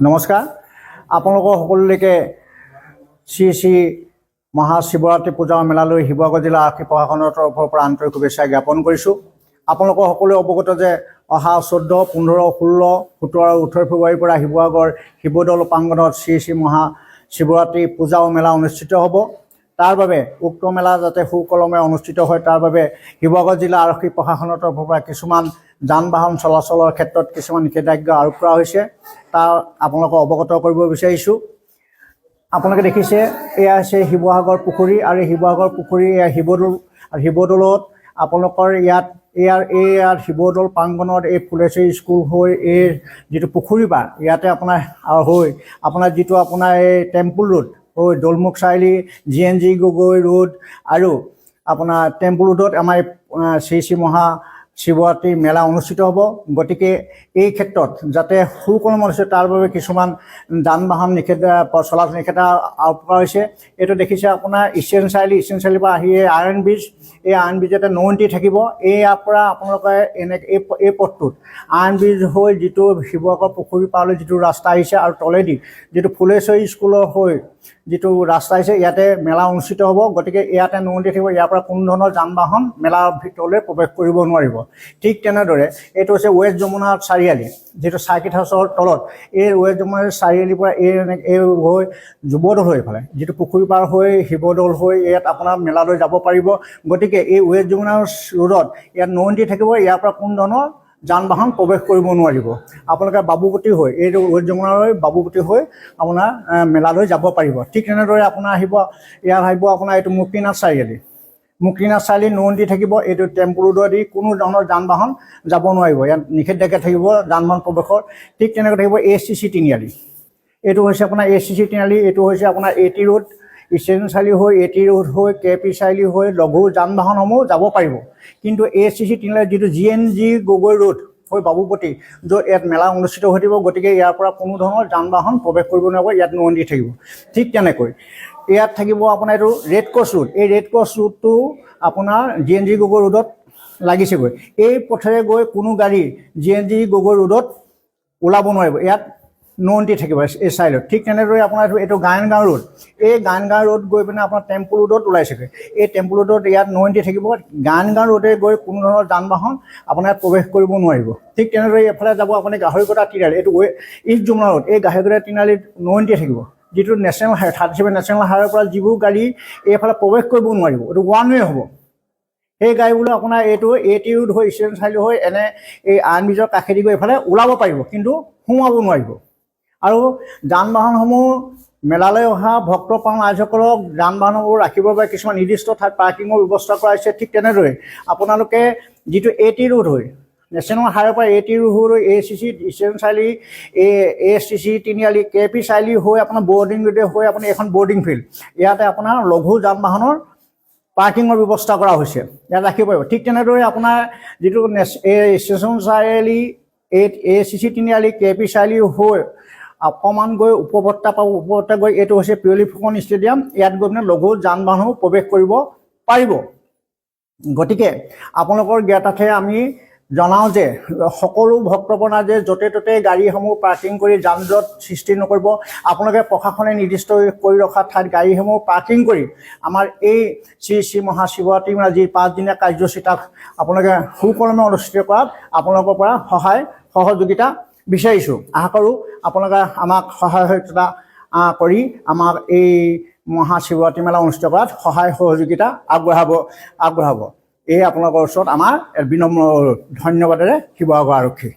নমস্কাৰ আপোনালোকৰ সকলোলৈকে শ্ৰী শ্ৰী মহাশিৱৰাত্ৰি পূজা মেলালৈ শিৱসাগৰ জিলা আৰক্ষী প্ৰশাসনৰ তৰফৰ পৰা আন্তৰিক শুভেচ্ছা জ্ঞাপন কৰিছোঁ। আপোনালোকৰ সকলোৱে অৱগত যে অহা 14, 15, 16, 17 আৰু 18 ফেব্ৰুৱাৰীৰ পৰা শিৱসাগৰ শিৱদৌল প্ৰাংগণত শ্ৰী শ্ৰী মহাশিৱৰাত্ৰি পূজা মেলা অনুষ্ঠিত হ'ব। তাৰ বাবে উক্ত মেলা যাতে সুকলমে অনুষ্ঠিত হয় তাৰ বাবে শিৱসাগৰ জিলা আৰক্ষী প্ৰশাসনৰ তৰফৰ পৰা কিছুমান যান বাহন চলাচলৰ ক্ষেত্ৰত কিছুমান নিষেধাজ্ঞা আৰোপ কৰা হৈছে। তাৰ আপোনালোকক অৱগত কৰিব বিচাৰিছোঁ। আপোনালোকে দেখিছে এয়া হৈছে শিৱসাগৰ পুখুৰী আৰু শিৱসাগৰ পুখুৰী এয়া শিৱদৌল আৰু শিৱদৌলত আপোনালোকৰ ইয়াৰ শিৱদৌল প্ৰাংগণত এই ফুলেশ্বৰী স্কুল হৈ এই যিটো পুখুৰী পাৰ ইয়াতে আপোনাৰ যিটো আপোনাৰ এই টেম্পুল ৰোড হৈ দৌলমুখ চাৰিআলি GNG গগৈ ৰোড আৰু আপোনাৰ টেম্পুল ৰোডত আমাৰ শ্ৰী শ্ৰী মহাশিৱৰাত্ৰি মেলা অনুষ্ঠিত হ'ব। গতিকে এই ক্ষেত্ৰত যাতে সুকলমে অনুষ্ঠিত তাৰ বাবে কিছুমান যান বাহন চলাচল নিষেধা আৰোপ কৰা হৈছে। এইটো দেখিছে আপোনাৰ ইষ্টাৰ্ণ চাৰিআলিৰ পৰা আহি আইৰণ ব্ৰিজ, এই আইৰণ ব্ৰিজতে ন এণ্ট্ৰি থাকিব। ইয়াৰ পৰা আপোনালোকে এই পথটোত আইৰণ ব্ৰিজ হৈ যিটো শিৱসাগৰ পুখুৰী পাৰলৈ যিটো ৰাস্তা আহিছে আৰু তলেদি যিটো ফুলেশ্বৰী স্কুলৰ হৈ যিটো ৰাস্তা আহিছে ইয়াতে মেলা অনুষ্ঠিত হ'ব। গতিকে ইয়াতে ন এণ্ট্ৰি থাকিব। ইয়াৰ পৰা কোনো ধৰণৰ যান বাহন মেলাৰ ভিতৰলৈ প্ৰৱেশ কৰিব নোৱাৰিব। ঠিক তেনেদৰে এইটো হৈছে ৱেষ্ট যমুনা চাৰিআলি, যিটো চাৰ্কিট হাউচৰ তলত এই ৱেষ্ট যমুনা চাৰিআলিৰ পৰা এই হৈ যুৱদৌল হৈ এইফালে যিটো পুখুৰী পাৰ হৈ শিৱদৌল হৈ ইয়াত আপোনাৰ মেলালৈ যাব পাৰিব। গতিকে এই ৱেষ্ট যমুনা ৰোডত ইয়াত ন এণ্ট্ৰি থাকিব। ইয়াৰ পৰা কোনো ধৰণৰ যান বাহন প্ৰৱেশ কৰিব নোৱাৰিব। আপোনালোকে বাবুপতি হৈ এইটো ৱেষ্ট যমুনাৰ বাবুপতি হৈ আপোনাৰ মেলালৈ যাব পাৰিব। ঠিক তেনেদৰে আপোনাৰ ইয়াত আপোনাৰ এইটো মুক্তিনাথ চাৰিআলি ন এণ্ট্ৰি থাকিব। এইটো টেম্পু ৰোডেদি কোনো ধৰণৰ যান বাহন যাব নোৱাৰিব। ইয়াত নিষেধাজ্ঞা থাকিব যান বাহন প্ৰৱেশৰ। ঠিক তেনেকৈ থাকিব ACC তিনিআলি, এইটো হৈছে আপোনাৰ ACC তিনিআলি, এইটো হৈছে আপোনাৰ AT ৰোড, ইষ্টাৰ্ণ চাৰিআলি হৈ AT ৰোড হৈ KP চাৰিআলি হৈ লঘু যান বাহনসমূহ যাব পাৰিব। কিন্তু ACC তিনিআলি যিটো GNG গগৈ ৰোড হৈ বাবুপতি য'ত ইয়াত মেলা অনুষ্ঠিত হৈ থাকিব। গতিকে ইয়াৰ পৰা কোনো ধৰণৰ যান বাহন প্ৰৱেশ কৰিব নোৱাৰিব। ইয়াত ন এণ্ট্ৰি থাকিব। ঠিক তেনেকৈ ইয়াত থাকিব আপোনাৰ এইটো ৰেড ক্ৰছ ৰোড, এই ৰেড ক্ৰছ ৰোডটো আপোনাৰ GNG গগৈ ৰোডত লাগিছেগৈ। এই পথেৰে গৈ কোনো গাড়ী GNG গগৈ ৰোডত ওলাব নোৱাৰিব। ইয়াত ন এণ্ট্ৰি থাকিব এই চাইডত। ঠিক তেনেদৰে আপোনাৰ এইটো গায়নগাঁও ৰোড, এই গায়নগাঁও ৰোড গৈ পিনে আপোনাৰ টেম্পু ৰোডত ওলাইছেগৈ। এই টেম্পু ৰোডত ইয়াত ন এণ্ট্ৰি থাকিব। গায়নগাঁও ৰোডে গৈ কোনো ধৰণৰ যান বাহন আপোনাৰ প্ৰৱেশ কৰিব নোৱাৰিব। ঠিক তেনেদৰে এফালে যাব আপুনি গাহৰিকটা তিনিআলি, এইটো ইষ্ট যমুনা ৰোড, এই গাহৰিকটা তিনিআলিত ন এণ্ট্ৰি থাকিব। যিটো নেশ্যনেল হাইৱে 37 নেশ্যনেল হাইৱেৰ পৰা যিবোৰ গাড়ী এইফালে প্ৰৱেশ কৰিব নোৱাৰিব, এইটো ওৱান ৱে হ'ব। সেই গাড়ীবোৰ আপোনাৰ এইটো AT ৰোড হৈ ইষ্টাৰ্ণ চাৰিআলি হৈ এই আইৰণ ব্ৰিজৰ কাষেদি গৈ এইফালে ওলাব পাৰিব, কিন্তু সোমাব নোৱাৰিব। আৰু যান বাহনসমূহ মেলালৈ অহা ভক্তপ্ৰাণ ৰাইজসকলক যান বাহনবোৰ ৰাখিবৰ বাবে কিছুমান নিৰ্দিষ্ট ঠাইত পাৰ্কিঙৰ ব্যৱস্থা কৰা হৈছে। ঠিক তেনেদৰে আপোনালোকে যিটো AT ৰোড হৈ নেশ্যনেল হাইৱেৰ পৰা AT ৰোড হৈ ACC ইষ্টাৰ্ণ চাৰিআলি ACC তিনিআলি KP চাৰিআলি হৈ আপোনাৰ বৰ্ডিং ৰোডে হৈ আপুনি এখন বৰ্ডিং ফিল্ড, ইয়াতে আপোনাৰ লঘু যান বাহনৰ পাৰ্কিঙৰ ব্যৱস্থা কৰা হৈছে, ইয়াত ৰাখিব পাৰিব। ঠিক তেনেদৰে আপোনাৰ যিটো ষ্টেচন চাৰিআলি ACC তিনিআলি KP চাৰিআলি হৈ অকণমান গৈ উপভোক্তা গৈ এইটো হৈছে পিয়লি ফুকন ষ্টেডিয়াম, ইয়াত গৈ পিনে লঘু যান বাহনো প্ৰৱেশ কৰিব পাৰিব। গতিকে আপোনালোকৰ জ্ঞাতাৰ্থে আমি জনাওঁ যে সকলো ভক্তপ্ৰাণ ৰাইজে য'তে ত'তে গাড়ীসমূহ পাৰ্কিং কৰি যান জঁট সৃষ্টি নকৰিব। আপোনালোকে প্ৰশাসনে নিৰ্দিষ্ট কৰি ৰখা ঠাইত গাড়ীসমূহ পাৰ্কিং কৰি আমাৰ এই শ্ৰী শ্ৰী মহাশিৱৰাত্ৰি মেলা যি 5 দিনীয়া কাৰ্যসূচী তাক আপোনালোকে সুকলমে অনুষ্ঠিত কৰাত আপোনালোকৰ পৰা সহযোগিতা বিচাৰিছোঁ। আশা কৰোঁ আপোনালোকে আমাক সহায়তা কৰি আমাক এই মহাশিৱৰাত্ৰি মেলা অনুষ্ঠিত কৰাত সহায় সহযোগিতা আগবঢ়াব। এই আপোনালোকৰ ওচৰত আমাৰ বিনম্ৰ ধন্যবাদেৰে শিৱসাগৰ আৰক্ষী।